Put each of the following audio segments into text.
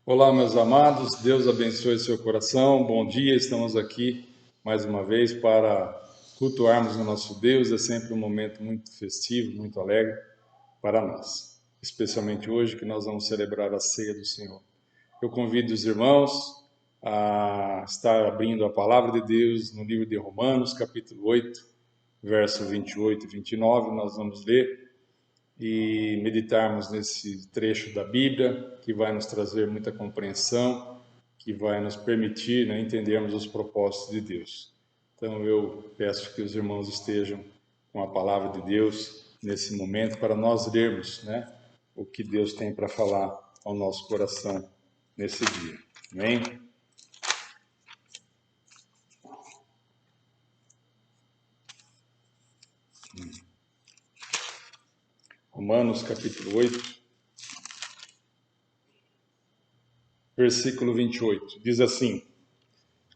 Olá, meus amados, Deus abençoe seu coração. Bom dia, estamos aqui mais uma vez para cultuarmos o nosso Deus. É sempre um momento muito festivo, muito alegre para nós, especialmente hoje que nós vamos celebrar a ceia do Senhor. Eu convido os irmãos a estar abrindo a palavra de Deus no livro de Romanos, capítulo 8, verso 28 e 29. Nós vamos ler e meditarmos nesse trecho da Bíblia, que vai nos trazer muita compreensão, que vai nos permitir, né, entendermos os propósitos de Deus. Então eu peço que os irmãos estejam com a palavra de Deus nesse momento para nós lermos, né, o que Deus tem para falar ao nosso coração nesse dia. Amém? Romanos capítulo 8, versículo 28, diz assim: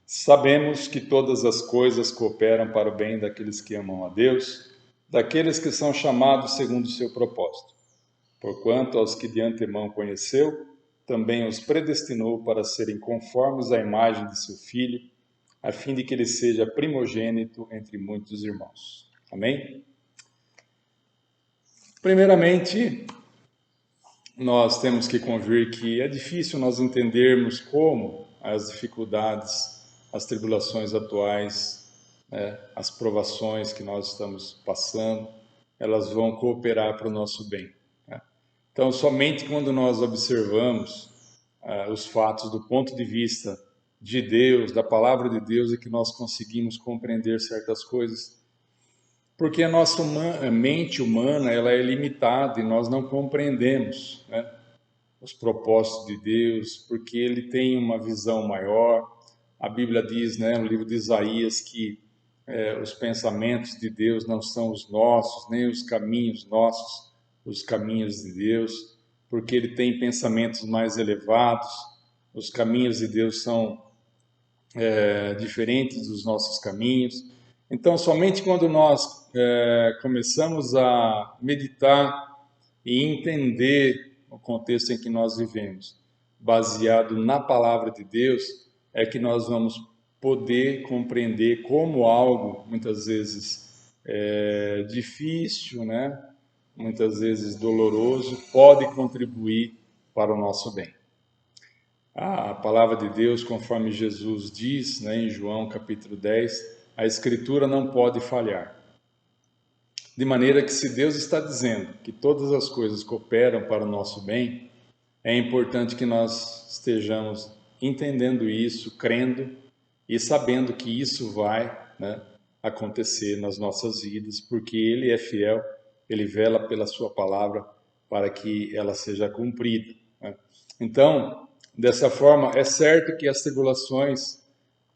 Sabemos que todas as coisas cooperam para o bem daqueles que amam a Deus, daqueles que são chamados segundo o seu propósito. Porquanto aos que de antemão conheceu, também os predestinou para serem conformes à imagem de seu Filho, a fim de que ele seja primogênito entre muitos irmãos. Amém? Primeiramente, nós temos que convir que é difícil nós entendermos como as dificuldades, as tribulações atuais, né, as provações que nós estamos passando, elas vão cooperar para o nosso bem. Né? Então, somente quando nós observamos os fatos do ponto de vista de Deus, da palavra de Deus, é que nós conseguimos compreender certas coisas. Porque a nossa mente humana ela é limitada e nós não compreendemos, né, os propósitos de Deus, porque Ele tem uma visão maior. A Bíblia diz, né, no livro de Isaías, que os pensamentos de Deus não são os nossos, nem os caminhos nossos, os caminhos de Deus, porque Ele tem pensamentos mais elevados. Os caminhos de Deus são diferentes dos nossos caminhos. Então, somente quando nós começamos a meditar e entender o contexto em que nós vivemos, baseado na palavra de Deus, é que nós vamos poder compreender como algo, muitas vezes difícil, né? Muitas vezes doloroso, pode contribuir para o nosso bem. A palavra de Deus, conforme Jesus diz, né, em João capítulo 10, a Escritura não pode falhar. De maneira que, se Deus está dizendo que todas as coisas cooperam para o nosso bem, é importante que nós estejamos entendendo isso, crendo e sabendo que isso vai, né, acontecer nas nossas vidas, porque Ele é fiel, Ele vela pela Sua palavra para que ela seja cumprida. Né? Então, dessa forma, é certo que as tribulações,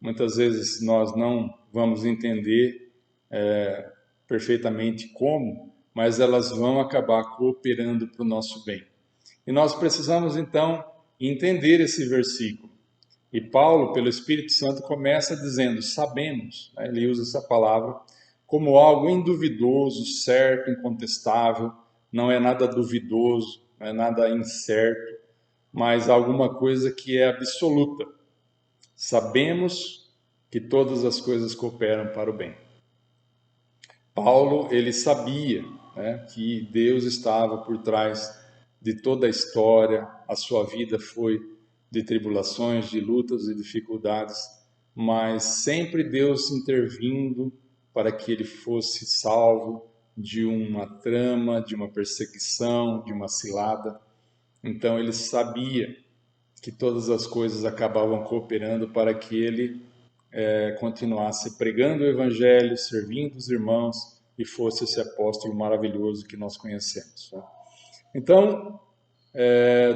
muitas vezes nós não vamos entender perfeitamente como, mas elas vão acabar cooperando para o nosso bem. E nós precisamos, então, entender esse versículo. E Paulo, pelo Espírito Santo, começa dizendo, sabemos, né? Ele usa essa palavra, como algo induvidoso, certo, incontestável, não é nada duvidoso, não é nada incerto, mas alguma coisa que é absoluta. Sabemos que todas as coisas cooperam para o bem. Paulo, ele sabia, né, que Deus estava por trás de toda a história, a sua vida foi de tribulações, de lutas e dificuldades, mas sempre Deus intervindo para que ele fosse salvo de uma trama, de uma perseguição, de uma cilada. Então ele sabia que todas as coisas acabavam cooperando para que ele continuasse pregando o Evangelho, servindo os irmãos e fosse esse apóstolo maravilhoso que nós conhecemos. Né? Então,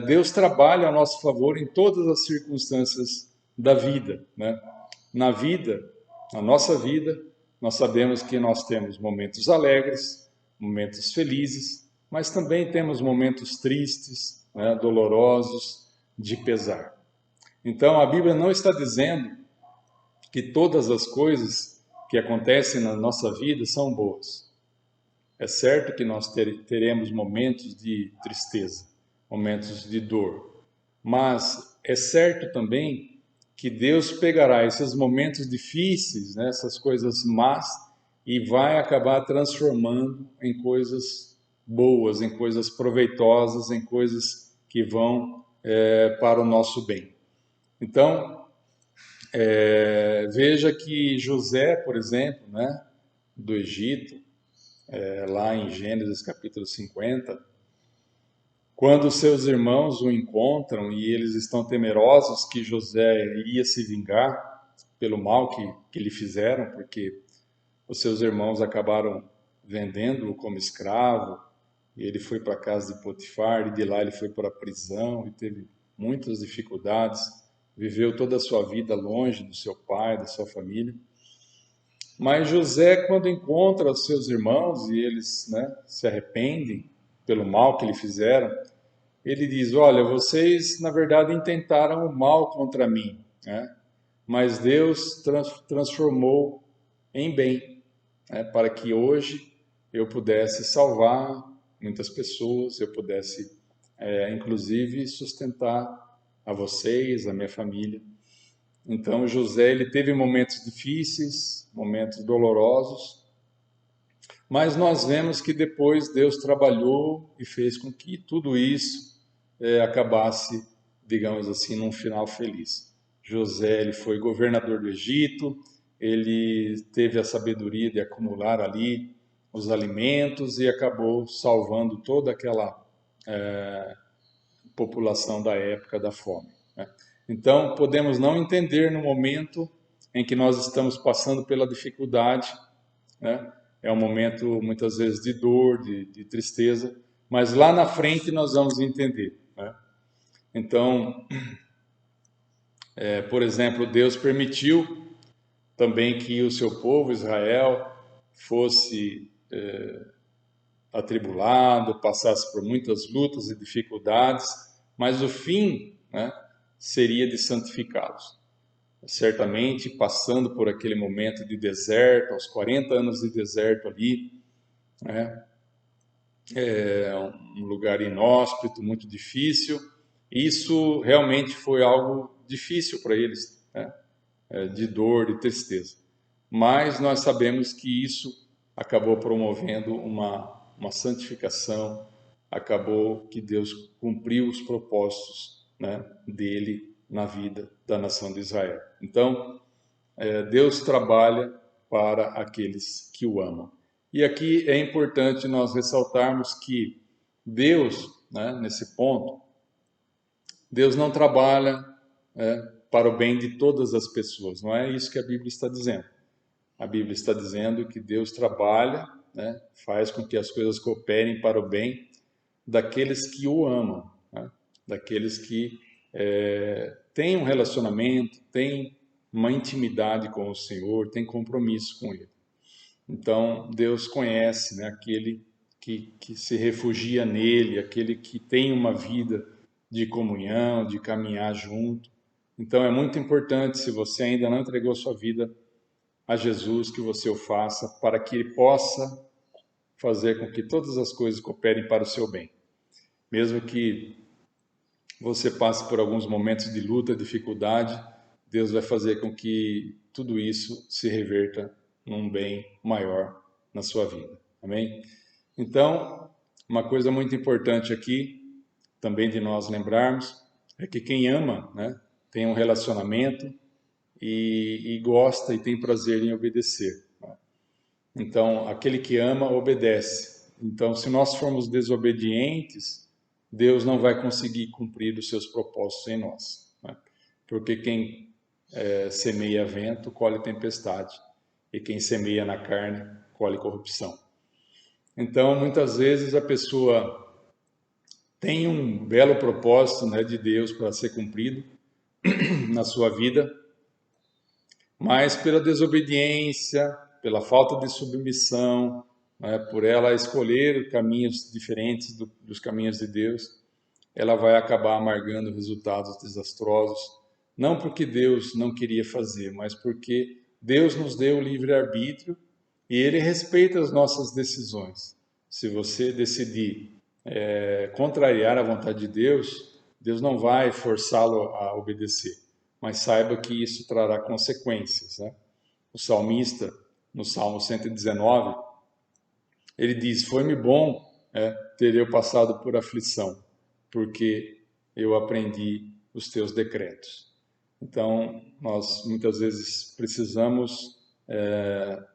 Deus trabalha a nosso favor em todas as circunstâncias da vida. Né? Na vida, na nossa vida, nós sabemos que nós temos momentos alegres, momentos felizes, mas também temos momentos tristes, né, dolorosos, de pesar. Então, a Bíblia não está dizendo que todas as coisas que acontecem na nossa vida são boas. É certo que nós teremos momentos de tristeza, momentos de dor, mas é certo também que Deus pegará esses momentos difíceis, né, essas coisas más, e vai acabar transformando em coisas boas, em coisas proveitosas, em coisas que vão para o nosso bem. Então, veja que José, por exemplo, né, do Egito, lá em Gênesis capítulo 50, quando seus irmãos o encontram e eles estão temerosos que José iria se vingar pelo mal que lhe fizeram, porque os seus irmãos acabaram vendendo-o como escravo, e ele foi para a casa de Potifar, e de lá ele foi para a prisão, e teve muitas dificuldades, viveu toda a sua vida longe do seu pai, da sua família. Mas José, quando encontra os seus irmãos, e eles, né, se arrependem pelo mal que lhe fizeram, ele diz: olha, vocês na verdade intentaram o mal contra mim, né? Mas Deus transformou em bem, né? Para que hoje eu pudesse salvar muitas pessoas, eu pudesse, inclusive, sustentar a vocês, a minha família. Então José, ele teve momentos difíceis, momentos dolorosos, mas nós vemos que depois Deus trabalhou e fez com que tudo isso acabasse, digamos assim, num final feliz. José, ele foi governador do Egito, ele teve a sabedoria de acumular ali os alimentos e acabou salvando toda aquela população da época da fome, né? Então, podemos não entender no momento em que nós estamos passando pela dificuldade, né? É um momento, muitas vezes, de dor, de tristeza, mas lá na frente nós vamos entender, né? Então, por exemplo, Deus permitiu também que o seu povo, Israel, fosse atribulado, passasse por muitas lutas e dificuldades, mas o fim, né, seria de santificados. Certamente, passando por aquele momento de deserto, aos 40 anos de deserto ali, né, um lugar inóspito, muito difícil. Isso realmente foi algo difícil para eles, né? De dor, de tristeza. Mas nós sabemos que isso acabou promovendo uma santificação, acabou que Deus cumpriu os propósitos, né, dele na vida da nação de Israel. Então, Deus trabalha para aqueles que o amam. E aqui é importante nós ressaltarmos que Deus, né, nesse ponto, Deus não trabalha para o bem de todas as pessoas. Não é isso que a Bíblia está dizendo. A Bíblia está dizendo que Deus trabalha, né, faz com que as coisas cooperem para o bem daqueles que o amam, né, daqueles que têm um relacionamento, têm uma intimidade com o Senhor, têm compromisso com Ele. Então, Deus conhece, né, aquele que se refugia nele, aquele que tem uma vida de comunhão, de caminhar junto. Então, é muito importante, se você ainda não entregou sua vida a Jesus, que você o faça, para que Ele possa fazer com que todas as coisas cooperem para o seu bem. Mesmo que você passe por alguns momentos de luta, dificuldade, Deus vai fazer com que tudo isso se reverta num bem maior na sua vida. Amém? Então, uma coisa muito importante aqui, também de nós lembrarmos, é que quem ama, né, tem um relacionamento e gosta e tem prazer em obedecer. Então, aquele que ama, obedece. Então, se nós formos desobedientes, Deus não vai conseguir cumprir os seus propósitos em nós, né? Porque quem semeia vento, colhe tempestade. E quem semeia na carne, colhe corrupção. Então, muitas vezes a pessoa tem um belo propósito, né, de Deus para ser cumprido na sua vida, mas pela desobediência, pela falta de submissão, né, por ela escolher caminhos diferentes dos caminhos de Deus, ela vai acabar amargando resultados desastrosos, não porque Deus não queria fazer, mas porque Deus nos deu o livre-arbítrio e Ele respeita as nossas decisões. Se você decidir contrariar a vontade de Deus, Deus não vai forçá-lo a obedecer, mas saiba que isso trará consequências, né? O salmista, no Salmo 119, ele diz: foi-me bom ter eu passado por aflição, porque eu aprendi os teus decretos. Então, nós muitas vezes precisamos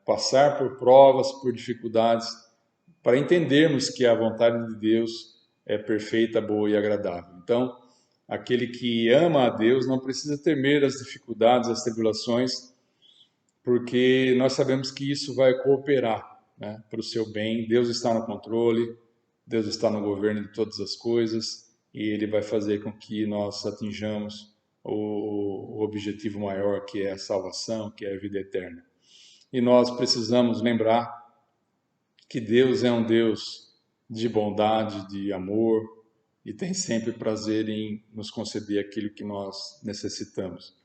passar por provas, por dificuldades, para entendermos que a vontade de Deus é perfeita, boa e agradável. Então, aquele que ama a Deus não precisa temer as dificuldades, as tribulações, porque nós sabemos que isso vai cooperar, né, para o seu bem. Deus está no controle, Deus está no governo de todas as coisas e Ele vai fazer com que nós atinjamos o objetivo maior, que é a salvação, que é a vida eterna. E nós precisamos lembrar que Deus é um Deus de bondade, de amor, e tem sempre prazer em nos conceder aquilo que nós necessitamos.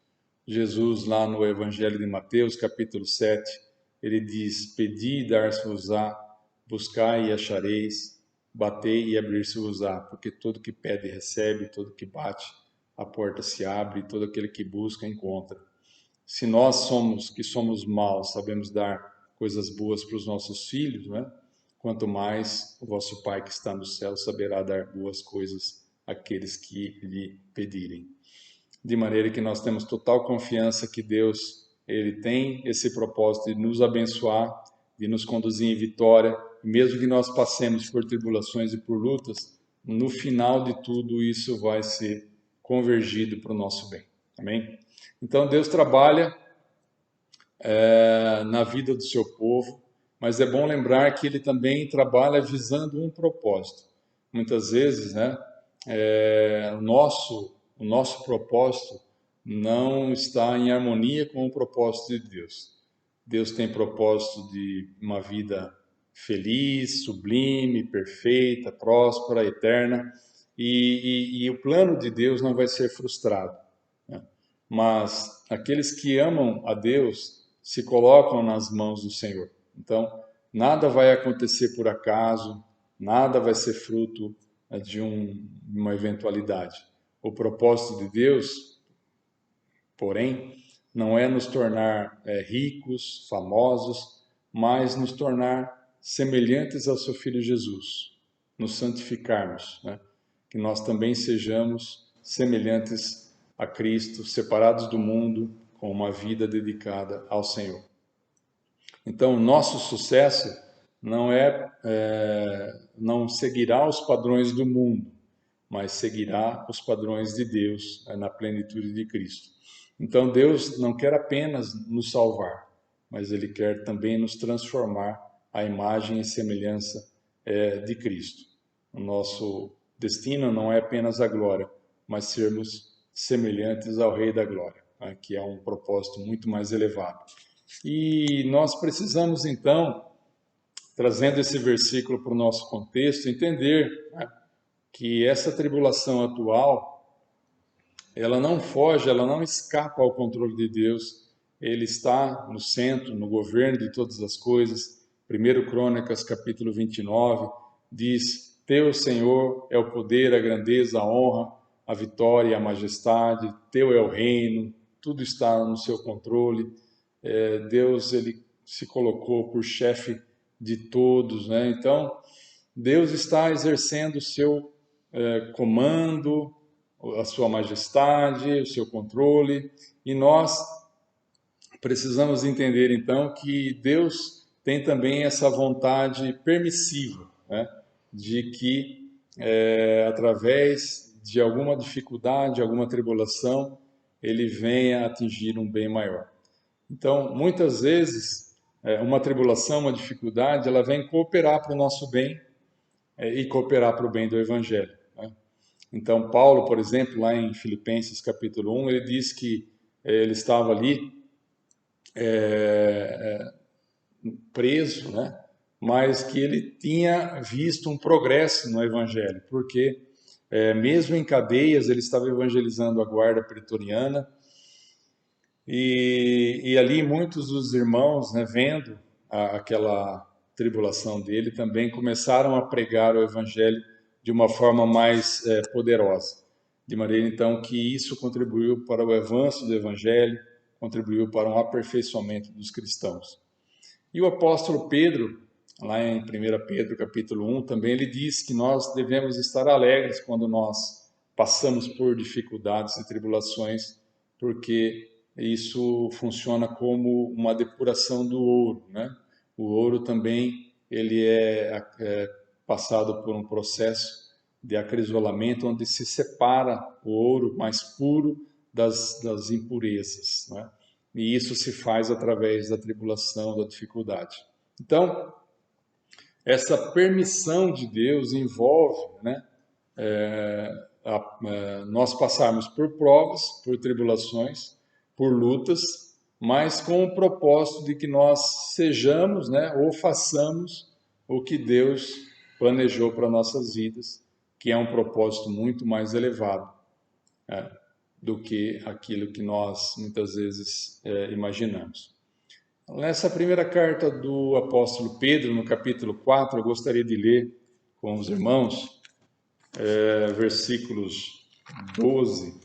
Jesus, lá no Evangelho de Mateus, capítulo 7, ele diz: pedi e dar-se-vos-á, buscai e achareis, batei e abrir-se-vos-á, porque todo que pede recebe, todo que bate, a porta se abre, e todo aquele que busca encontra. Se nós que somos maus, sabemos dar coisas boas para os nossos filhos, né? Quanto mais o vosso Pai que está no céu saberá dar boas coisas àqueles que lhe pedirem. De maneira que nós temos total confiança que Deus, Ele tem esse propósito de nos abençoar, de nos conduzir em vitória, mesmo que nós passemos por tribulações e por lutas, no final de tudo isso vai ser convergido para o nosso bem. Amém? Então Deus trabalha na vida do seu povo, mas é bom lembrar que Ele também trabalha visando um propósito. Muitas vezes, né, o nosso propósito não está em harmonia com o propósito de Deus. Deus tem propósito de uma vida feliz, sublime, perfeita, próspera, eterna, e o plano de Deus não vai ser frustrado, né? Mas aqueles que amam a Deus se colocam nas mãos do Senhor. Então, nada vai acontecer por acaso, nada vai ser fruto de uma eventualidade. O propósito de Deus, porém, não é nos tornar ricos, famosos, mas nos tornar semelhantes ao seu Filho Jesus, nos santificarmos, né? Que nós também sejamos semelhantes a Cristo, separados do mundo, com uma vida dedicada ao Senhor. Então, o nosso sucesso não seguirá os padrões do mundo, mas seguirá os padrões de Deus, na plenitude de Cristo. Então, Deus não quer apenas nos salvar, mas Ele quer também nos transformar à imagem e semelhança de Cristo. O nosso destino não é apenas a glória, mas sermos semelhantes ao Rei da Glória, né, que é um propósito muito mais elevado. E nós precisamos, então, trazendo esse versículo para o nosso contexto, entender, né, que essa tribulação atual, ela não foge, ela não escapa ao controle de Deus. Ele está no centro, no governo de todas as coisas. 1 Crônicas, capítulo 29, diz: teu, Senhor, é o poder, a grandeza, a honra, a vitória e a majestade. Teu é o reino, tudo está no seu controle. Deus, ele se colocou por chefe de todos, né? Então, Deus está exercendo o seu comando, a sua majestade, o seu controle, e nós precisamos entender então que Deus tem também essa vontade permissiva, né, de que através de alguma dificuldade, alguma tribulação, Ele venha atingir um bem maior. Então, muitas vezes, uma tribulação, uma dificuldade, ela vem cooperar para o nosso bem e cooperar para o bem do Evangelho, né? Então, Paulo, por exemplo, lá em Filipenses capítulo 1, ele diz que ele estava ali preso, né? Mas que ele tinha visto um progresso no Evangelho, porque mesmo em cadeias ele estava evangelizando a guarda pretoriana, e ali muitos dos irmãos, né, vendo aquela tribulação dele, também começaram a pregar o Evangelho de uma forma mais poderosa. de maneira então que isso contribuiu para o avanço do Evangelho, contribuiu para um aperfeiçoamento dos cristãos. E o apóstolo Pedro, lá em 1 Pedro capítulo 1, também ele diz que nós devemos estar alegres quando nós passamos por dificuldades e tribulações, porque isso funciona como uma depuração do ouro, né? O ouro também ele é passado por um processo de acrisolamento, onde se separa o ouro mais puro das impurezas, né? E isso se faz através da tribulação, da dificuldade. Então, essa permissão de Deus envolve, né, nós passarmos por provas, por tribulações, por lutas, mas com o propósito de que nós sejamos, né, ou façamos o que Deus planejou para nossas vidas, que é um propósito muito mais elevado, né, do que aquilo que nós muitas vezes imaginamos. Nessa primeira carta do apóstolo Pedro, no capítulo 4, eu gostaria de ler com os irmãos versículos 12.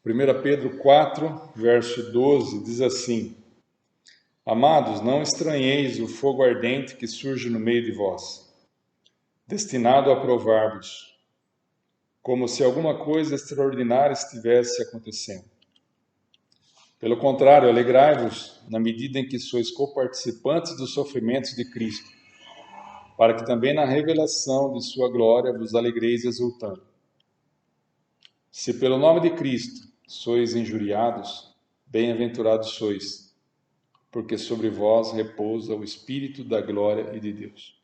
Primeira Pedro 4, verso 12, diz assim: Amados, não estranheis o fogo ardente que surge no meio de vós, destinado a provar-vos, como se alguma coisa extraordinária estivesse acontecendo. Pelo contrário, alegrai-vos na medida em que sois coparticipantes dos sofrimentos de Cristo, para que também na revelação de sua glória vos alegreis exultando. Se pelo nome de Cristo sois injuriados, bem-aventurados sois, porque sobre vós repousa o Espírito da glória e de Deus.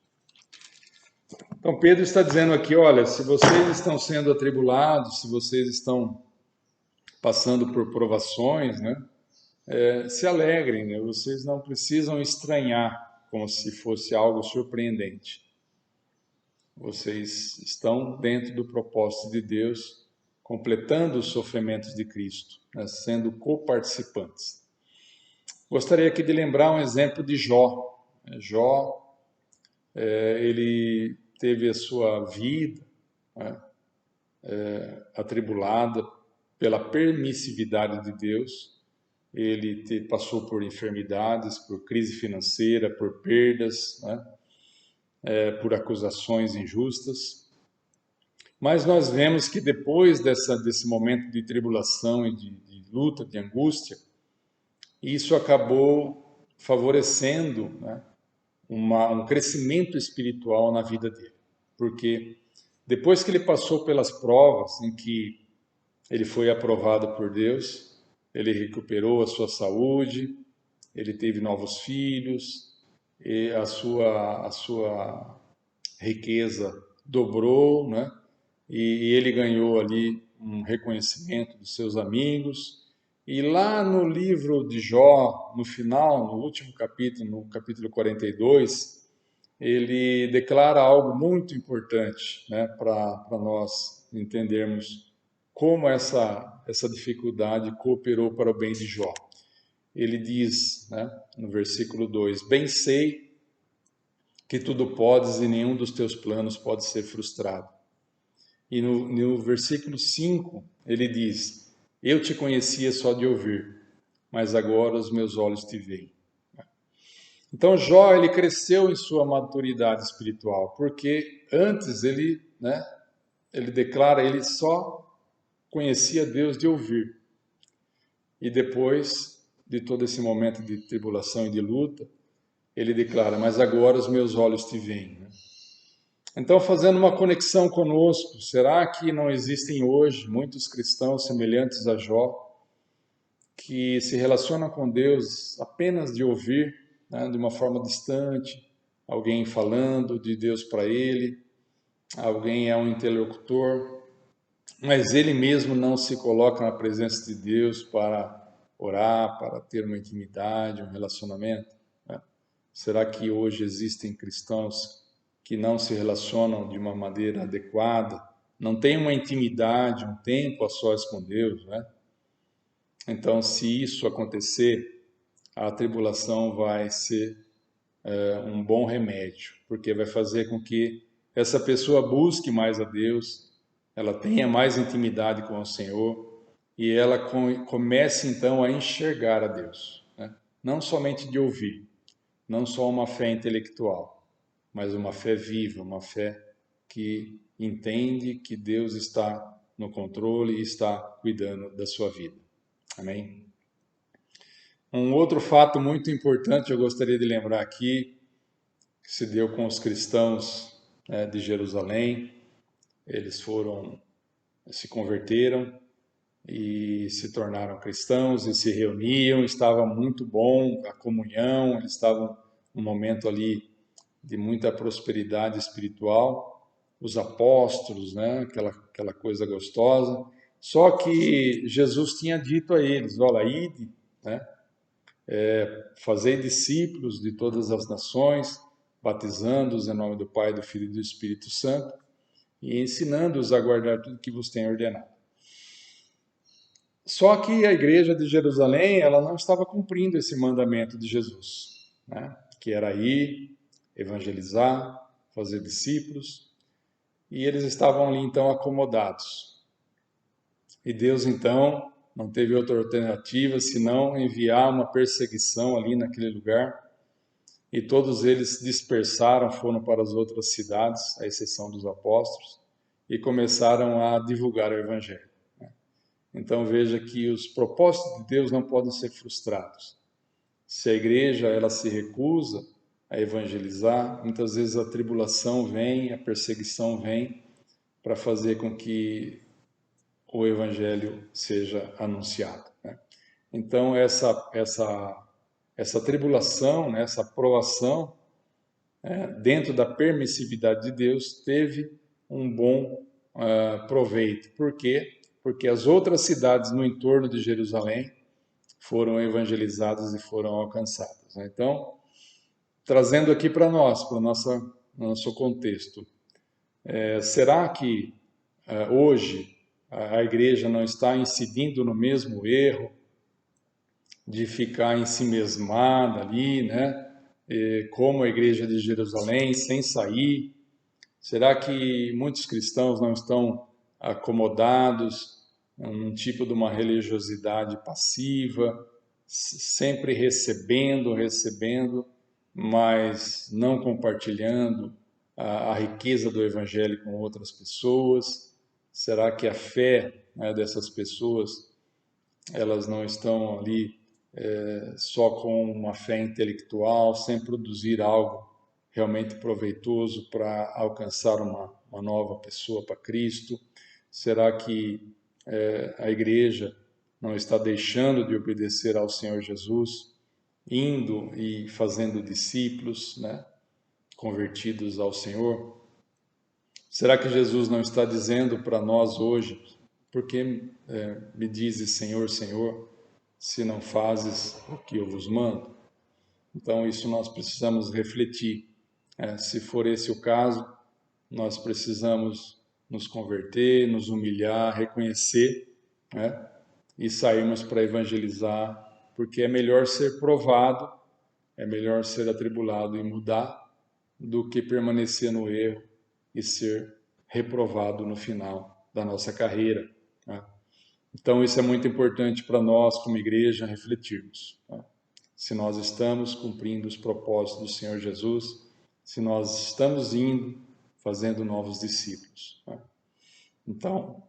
Então Pedro está dizendo aqui, olha, se vocês estão sendo atribulados, se vocês estão passando por provações, né, se alegrem, né? Vocês não precisam estranhar como se fosse algo surpreendente. Vocês estão dentro do propósito de Deus, completando os sofrimentos de Cristo, né? Sendo coparticipantes. Gostaria aqui de lembrar um exemplo de Jó. Jó, ele teve a sua vida, né, atribulada pela permissividade de Deus. Ele passou por enfermidades, por crise financeira, por perdas, né, por acusações injustas. Mas nós vemos que depois desse momento de tribulação e de luta, de angústia, isso acabou favorecendo, né, um crescimento espiritual na vida dele. Porque depois que ele passou pelas provas em que ele foi aprovado por Deus, ele recuperou a sua saúde, ele teve novos filhos, e a sua riqueza dobrou, né? E ele ganhou ali um reconhecimento dos seus amigos. E lá no livro de Jó, no final, no último capítulo, no capítulo 42, ele declara algo muito importante, né, para nós entendermos como essa dificuldade cooperou para o bem de Jó. Ele diz, né, no versículo 2, bem sei que tudo podes e nenhum dos teus planos pode ser frustrado. E no versículo 5, ele diz, eu te conhecia só de ouvir, mas agora os meus olhos te veem. Então Jó, ele cresceu em sua maturidade espiritual, porque antes ele, né, ele declara, ele só conhecia Deus de ouvir. E depois de todo esse momento de tribulação e de luta, ele declara, mas agora os meus olhos te veem. Então, fazendo uma conexão conosco, será que não existem hoje muitos cristãos semelhantes a Jó, que se relacionam com Deus apenas de ouvir, né, de uma forma distante, alguém falando de Deus para ele, alguém é um interlocutor, mas ele mesmo não se coloca na presença de Deus para orar, para ter uma intimidade, um relacionamento, né? Será que hoje existem cristãos que não se relacionam de uma maneira adequada não tem uma intimidade, um tempo a sós com Deus, né? Então, se isso acontecer, a tribulação vai ser um bom remédio, porque vai fazer com que essa pessoa busque mais a Deus, ela tenha mais intimidade com o Senhor e ela comece então a enxergar a Deus, né? Não somente de ouvir, não só uma fé intelectual, mas uma fé viva, uma fé que entende que Deus está no controle e está cuidando da sua vida. Amém? Um outro fato muito importante eu gostaria de lembrar aqui, que se deu com os cristãos de Jerusalém. Eles se converteram e se tornaram cristãos e se reuniam, estava muito bom a comunhão, eles estavam num momento ali de muita prosperidade espiritual, os apóstolos, né, aquela coisa gostosa. Só que Jesus tinha dito a eles, olha, ide, né, fazei discípulos de todas as nações, batizando-os em nome do Pai, do Filho e do Espírito Santo, e ensinando-os a guardar tudo que vos tenho ordenado. Só que a igreja de Jerusalém, ela não estava cumprindo esse mandamento de Jesus, né, que era ir, evangelizar, fazer discípulos, e eles estavam ali então acomodados. E Deus então não teve outra alternativa senão enviar uma perseguição ali naquele lugar, e todos eles dispersaram, foram para as outras cidades, à exceção dos apóstolos, e começaram a divulgar o evangelho. Então veja que os propósitos de Deus não podem ser frustrados. Se a igreja ela se recusa a evangelizar, muitas vezes a tribulação vem, a perseguição vem para fazer com que o evangelho seja anunciado, né? Então essa tribulação, né, essa provação, dentro da permissividade de Deus, teve um bom proveito. Por quê? Porque as outras cidades no entorno de Jerusalém foram evangelizadas e foram alcançadas, né? Então, trazendo aqui para nós, para o nosso contexto, será que hoje a igreja não está incidindo no mesmo erro de ficar ensimesmada ali, né? Como a igreja de Jerusalém, sem sair? Será que muitos cristãos não estão acomodados num tipo de uma religiosidade passiva, sempre recebendo, mas não compartilhando a riqueza do evangelho com outras pessoas? Será que a fé, né, dessas pessoas, elas não estão ali só com uma fé intelectual, sem produzir algo realmente proveitoso para alcançar uma nova pessoa para Cristo? Será que a igreja não está deixando de obedecer ao Senhor Jesus, indo e fazendo discípulos, né, convertidos ao Senhor? Será que Jesus não está dizendo para nós hoje, por que me dizes Senhor, Senhor, se não fazes o que eu vos mando? Então isso nós precisamos refletir. Se for esse o caso, nós precisamos nos converter, nos humilhar, reconhecer, né, e sairmos para evangelizar, porque é melhor ser provado, é melhor ser atribulado e mudar, do que permanecer no erro e ser reprovado no final da nossa carreira, né? Então isso é muito importante para nós como igreja refletirmos, né? Se nós estamos cumprindo os propósitos do Senhor Jesus, se nós estamos indo, fazendo novos discípulos, né? Então,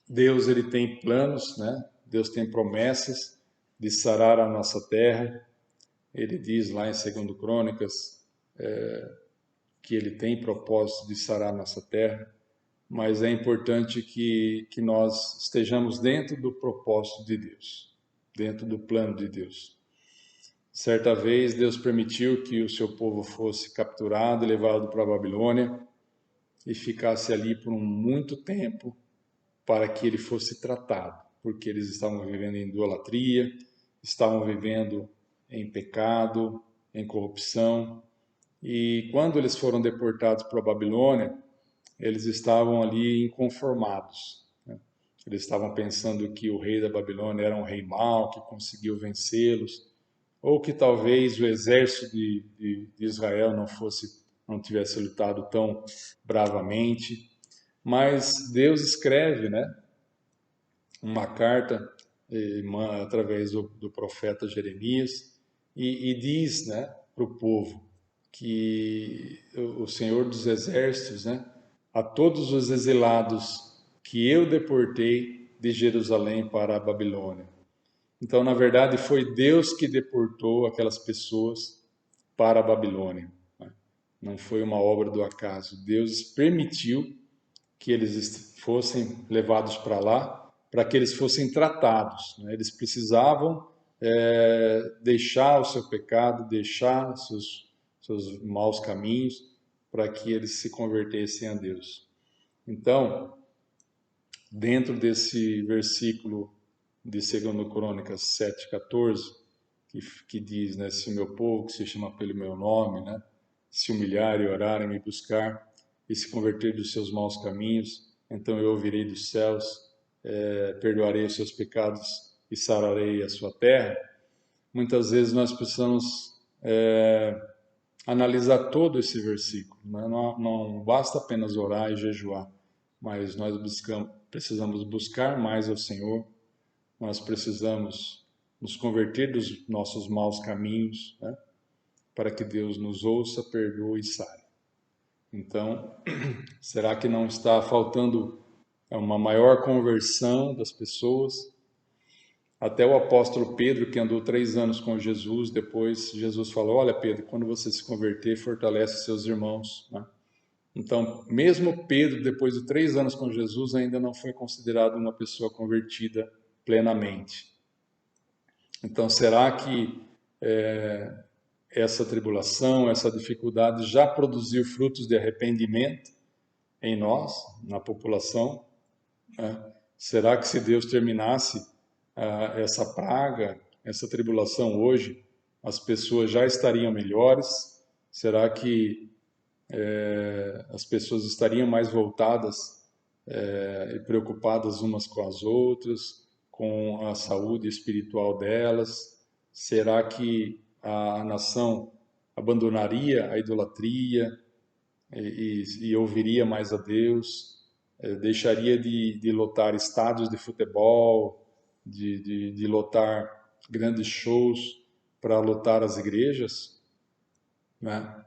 Deus ele tem planos, né? Deus tem promessas de sarar a nossa terra. Ele diz lá em 2 Crônicas que ele tem propósito de sarar a nossa terra, mas é importante que nós estejamos dentro do propósito de Deus, dentro do plano de Deus. Certa vez, Deus permitiu que o seu povo fosse capturado e levado para a Babilônia e ficasse ali por muito tempo para que ele fosse tratado, porque eles estavam vivendo em idolatria, estavam vivendo em pecado, em corrupção. E quando eles foram deportados para a Babilônia, eles estavam ali inconformados, né? Eles estavam pensando que o rei da Babilônia era um rei mau, que conseguiu vencê-los, ou que talvez o exército de Israel não tivesse lutado tão bravamente. Mas Deus escreve, né, uma carta através do profeta Jeremias e diz, né, para o povo que o Senhor dos Exércitos, né, a todos os exilados que eu deportei de Jerusalém para a Babilônia. Então, na verdade, foi Deus que deportou aquelas pessoas para a Babilônia, né? Não foi uma obra do acaso. Deus permitiu que eles fossem levados para lá, para que eles fossem tratados, né? Eles precisavam deixar o seu pecado, deixar seus maus caminhos, para que eles se convertessem a Deus. Então, dentro desse versículo de 2 Crônicas 7,14, que diz, né, se o meu povo, que se chama pelo meu nome, né, se humilhar e orar e me buscar e se converter dos seus maus caminhos, então eu ouvirei dos céus, perdoarei os seus pecados e sararei a sua terra. Muitas vezes nós precisamos analisar todo esse versículo, né? Não basta apenas orar e jejuar, mas nós precisamos buscar mais ao Senhor, nós precisamos nos converter dos nossos maus caminhos, né, para que Deus nos ouça, perdoe e sare. Então, será que não está faltando uma maior conversão das pessoas? Até o apóstolo Pedro, que andou 3 anos com Jesus, depois Jesus falou, olha Pedro, quando você se converter, fortalece seus irmãos, né? Então, mesmo Pedro, depois de 3 anos com Jesus, ainda não foi considerado uma pessoa convertida plenamente. Então, será que essa tribulação, essa dificuldade já produziu frutos de arrependimento em nós, na população, né? Será que se Deus terminasse essa praga, essa tribulação hoje, as pessoas já estariam melhores? Será que as pessoas estariam mais voltadas e preocupadas umas com as outras, com a saúde espiritual delas? Será que a nação abandonaria a idolatria e ouviria mais a Deus? Deixaria de lotar estádios de futebol, de lotar grandes shows para lotar as igrejas, né?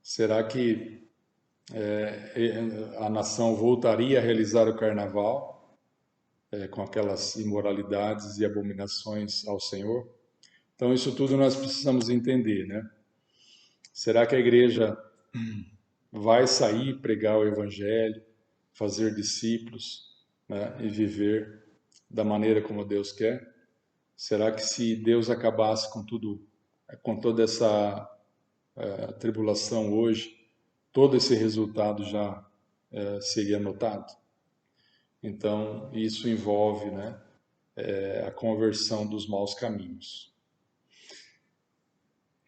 Será que a nação voltaria a realizar o carnaval com aquelas imoralidades e abominações ao Senhor? Então, isso tudo nós precisamos entender, né? Será que a igreja vai sair pregar o Evangelho, fazer discípulos, né, e viver da maneira como Deus quer? Será que se Deus acabasse com toda essa tribulação hoje, todo esse resultado já seria notado? Então, isso envolve, né, a conversão dos maus caminhos.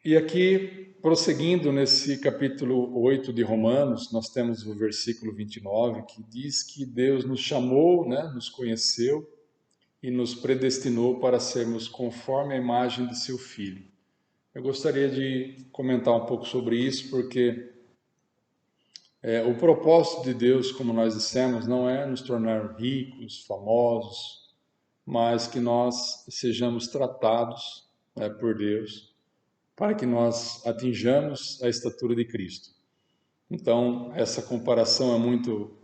E aqui, prosseguindo nesse capítulo 8 de Romanos, nós temos o versículo 29, que diz que Deus nos chamou, né, nos conheceu e nos predestinou para sermos conforme a imagem de seu Filho. Eu gostaria de comentar um pouco sobre isso, porque o propósito de Deus, como nós dissemos, não é nos tornar ricos, famosos, mas que nós sejamos tratados, né, por Deus, para que nós atinjamos a estatura de Cristo. Então, essa comparação é muito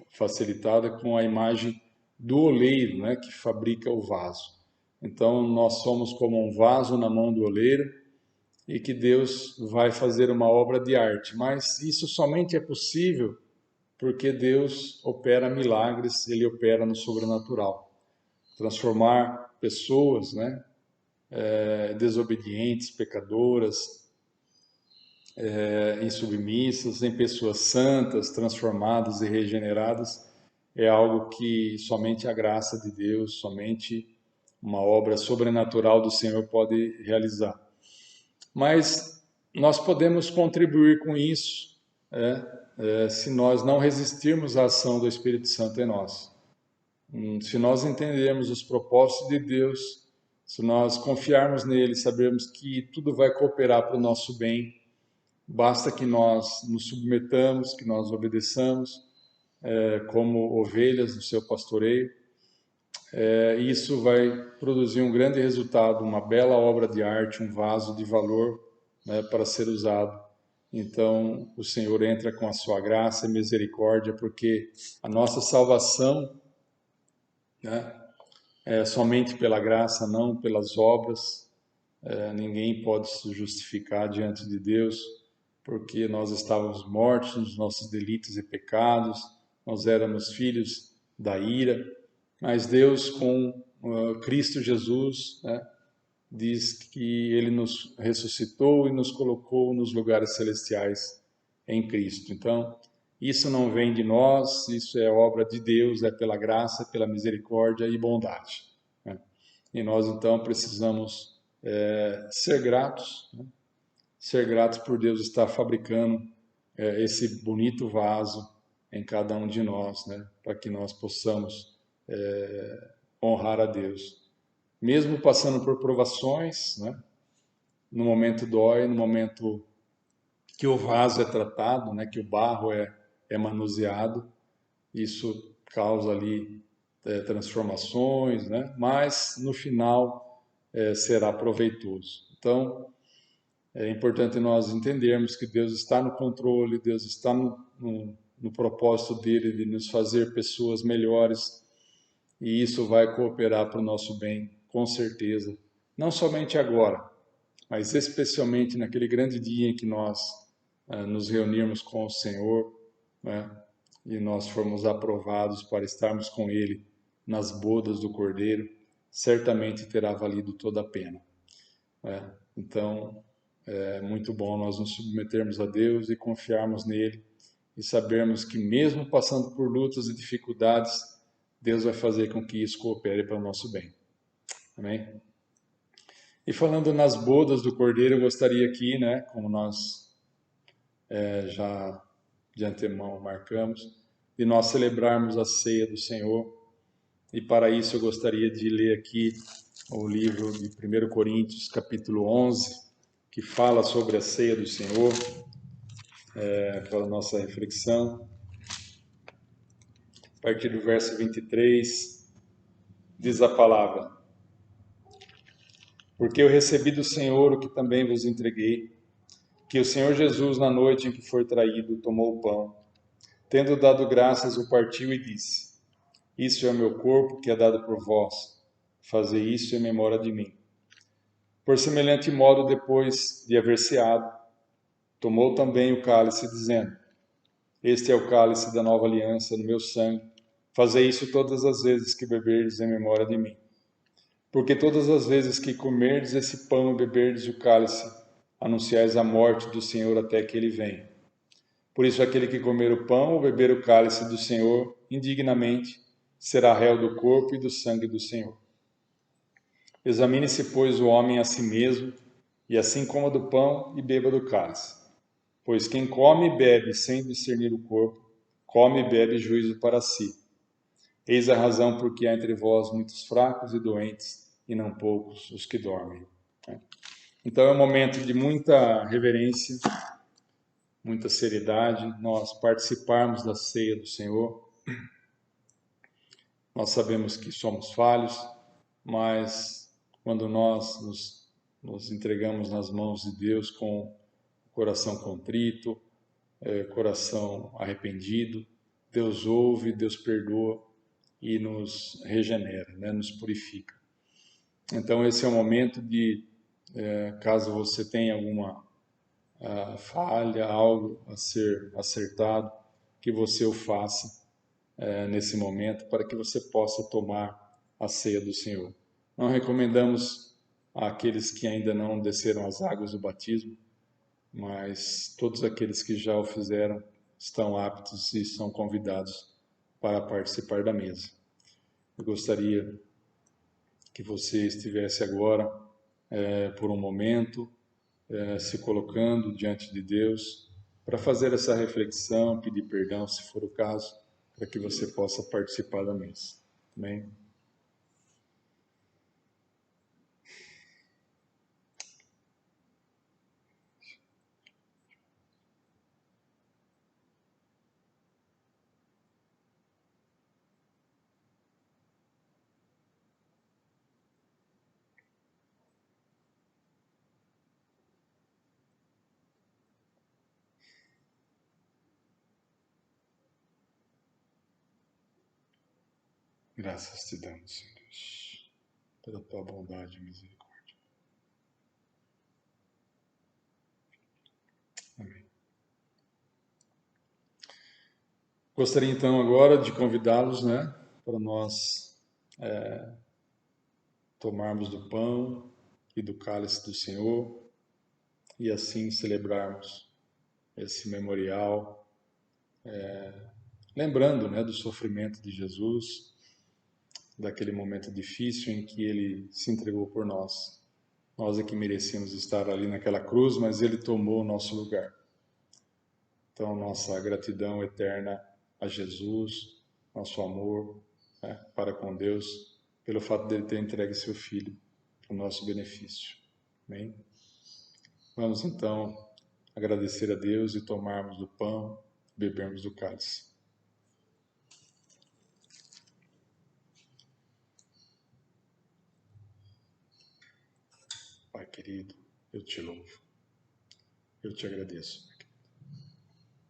facilitada com a imagem do oleiro, né, que fabrica o vaso. Então, nós somos como um vaso na mão do oleiro e que Deus vai fazer uma obra de arte. Mas isso somente é possível porque Deus opera milagres, Ele opera no sobrenatural. Transformar pessoas, né, desobedientes, pecadoras, insubmissas, em pessoas santas, transformadas e regeneradas, é algo que somente a graça de Deus, somente uma obra sobrenatural do Senhor pode realizar. Mas nós podemos contribuir com isso, se nós não resistirmos à ação do Espírito Santo em nós. Se nós entendermos os propósitos de Deus, se nós confiarmos nele, sabermos que tudo vai cooperar para o nosso bem, basta que nós nos submetamos, que nós obedeçamos, como ovelhas no seu pastoreio. Isso vai produzir um grande resultado, uma bela obra de arte, um vaso de valor, né, para ser usado. Então, o Senhor entra com a sua graça e misericórdia, porque a nossa salvação, né, é somente pela graça, não pelas obras. Ninguém pode se justificar diante de Deus, porque nós estávamos mortos nos nossos delitos e pecados, nós éramos filhos da ira, mas Deus, com Cristo Jesus, né, diz que Ele nos ressuscitou e nos colocou nos lugares celestiais em Cristo. Então, isso não vem de nós, isso é obra de Deus, é pela graça, pela misericórdia e bondade, né? E nós, então, precisamos ser gratos, né? Ser gratos por Deus estar fabricando esse bonito vaso em cada um de nós, né? Para que nós possamos honrar a Deus. Mesmo passando por provações, né? No momento dói, no momento que o vaso é tratado, né? Que o barro é manuseado, isso causa ali transformações, né? Mas no final será proveitoso. Então, é importante nós entendermos que Deus está no controle, Deus está no propósito dele de nos fazer pessoas melhores, e isso vai cooperar para o nosso bem, com certeza. Não somente agora, mas especialmente naquele grande dia em que nós nos reunirmos com o Senhor, né, e nós formos aprovados para estarmos com Ele nas bodas do Cordeiro, certamente terá valido toda a pena, né? Então, é muito bom nós nos submetermos a Deus e confiarmos nele e sabermos que mesmo passando por lutas e dificuldades, Deus vai fazer com que isso coopere para o nosso bem. Amém? E falando nas bodas do Cordeiro, eu gostaria aqui, né, como nós já de antemão marcamos, de nós celebrarmos a ceia do Senhor. E para isso eu gostaria de ler aqui o livro de 1 Coríntios, capítulo 11, que fala sobre a ceia do Senhor, para a nossa reflexão. A partir do verso 23, diz a palavra: Porque eu recebi do Senhor o que também vos entreguei, que o Senhor Jesus, na noite em que foi traído, tomou o pão. Tendo dado graças, o partiu e disse: Isso é o meu corpo, que é dado por vós. Fazei isso em memória de mim. Por semelhante modo, depois de haver ceado, tomou também o cálice, dizendo: Este é o cálice da nova aliança no meu sangue. Fazei isso todas as vezes que beberdes em memória de mim. Porque todas as vezes que comerdes esse pão e beberdes o cálice, anunciais a morte do Senhor até que ele venha. Por isso, aquele que comer o pão ou beber o cálice do Senhor indignamente será réu do corpo e do sangue do Senhor. Examine-se, pois, o homem a si mesmo, e assim coma do pão e beba do cálice. Pois quem come e bebe sem discernir o corpo, come e bebe juízo para si. Eis a razão por que há entre vós muitos fracos e doentes, e não poucos os que dormem. Então é um momento de muita reverência, muita seriedade, nós participarmos da ceia do Senhor. Nós sabemos que somos falhos, mas quando nós nos entregamos nas mãos de Deus com o coração contrito, coração arrependido, Deus ouve, Deus perdoa e nos regenera, né? Nos purifica. Então esse é o momento de, caso você tenha alguma falha, algo a ser acertado, que você o faça nesse momento para que você possa tomar a ceia do Senhor. Não recomendamos àqueles que ainda não desceram as águas do batismo, mas todos aqueles que já o fizeram estão aptos e são convidados para participar da mesa. Eu gostaria que você estivesse agora, por um momento, se colocando diante de Deus, para fazer essa reflexão, pedir perdão, se for o caso, para que você possa participar da mesa. Amém? Graças te damos, Senhor Deus, pela tua bondade e misericórdia. Amém. Gostaria então agora de convidá-los, para nós tomarmos do pão e do cálice do Senhor e assim celebrarmos esse memorial, lembrando, do sofrimento de Jesus, daquele momento difícil em que ele se entregou por nós. Nós é que merecíamos estar ali naquela cruz, mas ele tomou o nosso lugar. Então, nossa gratidão eterna a Jesus, nosso amor para com Deus, pelo fato dele ter entregue seu Filho para o nosso benefício. Amém? Vamos então agradecer a Deus e tomarmos do pão, bebermos do cálice. Pai querido, eu te louvo, eu te agradeço,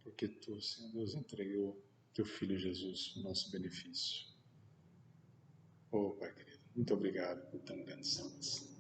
porque tu, Senhor Deus, entregou teu Filho Jesus para o nosso benefício. Oh, Pai querido, muito obrigado por tão grande salvação.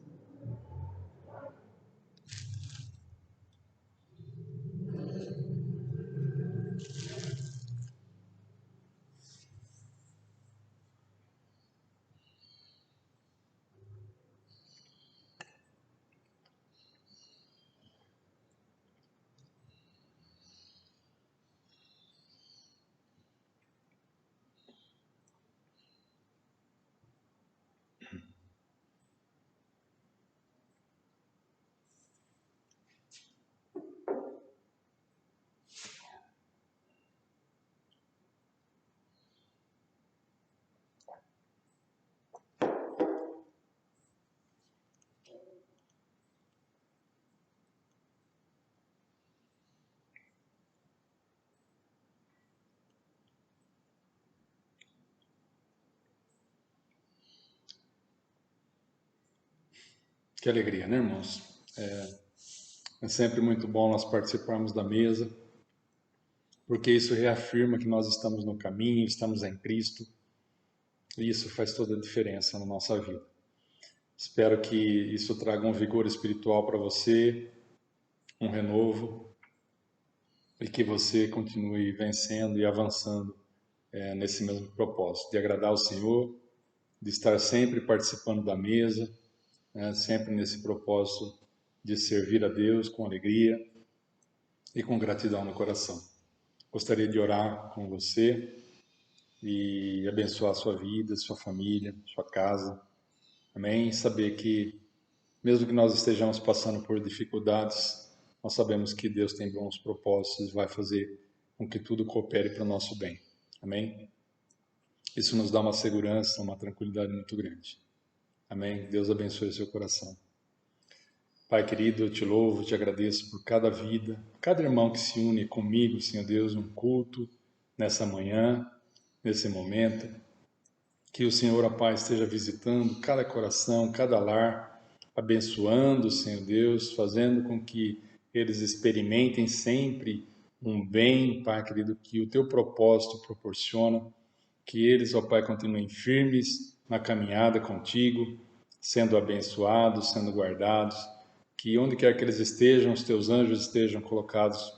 Que alegria, né, irmãos? É sempre muito bom nós participarmos da mesa, porque isso reafirma que nós estamos no caminho, estamos em Cristo, e isso faz toda a diferença na nossa vida. Espero que isso traga um vigor espiritual para você, um renovo, e que você continue vencendo e avançando nesse mesmo propósito, de agradar ao Senhor, de estar sempre participando da mesa, sempre nesse propósito de servir a Deus com alegria e com gratidão no coração. Gostaria de orar com você e abençoar a sua vida, sua família, sua casa. Amém? Saber que, mesmo que nós estejamos passando por dificuldades, nós sabemos que Deus tem bons propósitos e vai fazer com que tudo coopere para o nosso bem. Amém? Isso nos dá uma segurança, uma tranquilidade muito grande. Amém? Deus abençoe o seu coração. Pai querido, eu te louvo, te agradeço por cada vida, cada irmão que se une comigo, Senhor Deus, num culto, nessa manhã, nesse momento. Que o Senhor, a Pai, esteja visitando cada coração, cada lar, abençoando, Senhor Deus, fazendo com que eles experimentem sempre um bem, Pai querido, que o teu propósito proporciona, que eles, ó Pai, continuem firmes na caminhada contigo, sendo abençoados, sendo guardados, que onde quer que eles estejam, os teus anjos estejam colocados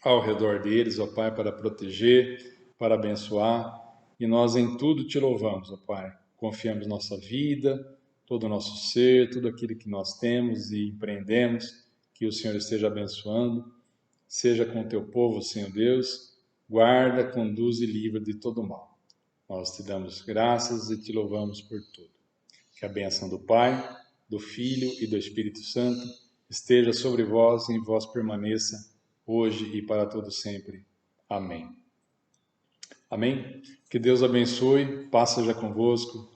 ao redor deles, ó Pai, para proteger, para abençoar, e nós em tudo te louvamos, ó Pai. Confiamos nossa vida, todo o nosso ser, tudo aquilo que nós temos e empreendemos, que o Senhor esteja abençoando, seja com o teu povo, Senhor Deus, guarda, conduz e livra de todo mal. Nós te damos graças e te louvamos por tudo. Que a bênção do Pai, do Filho e do Espírito Santo esteja sobre vós e em vós permaneça, hoje e para todo sempre. Amém. Amém? Que Deus abençoe, paz seja convosco,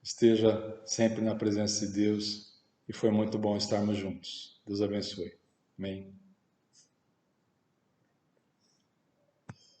esteja sempre na presença de Deus, e foi muito bom estarmos juntos. Deus abençoe. Amém.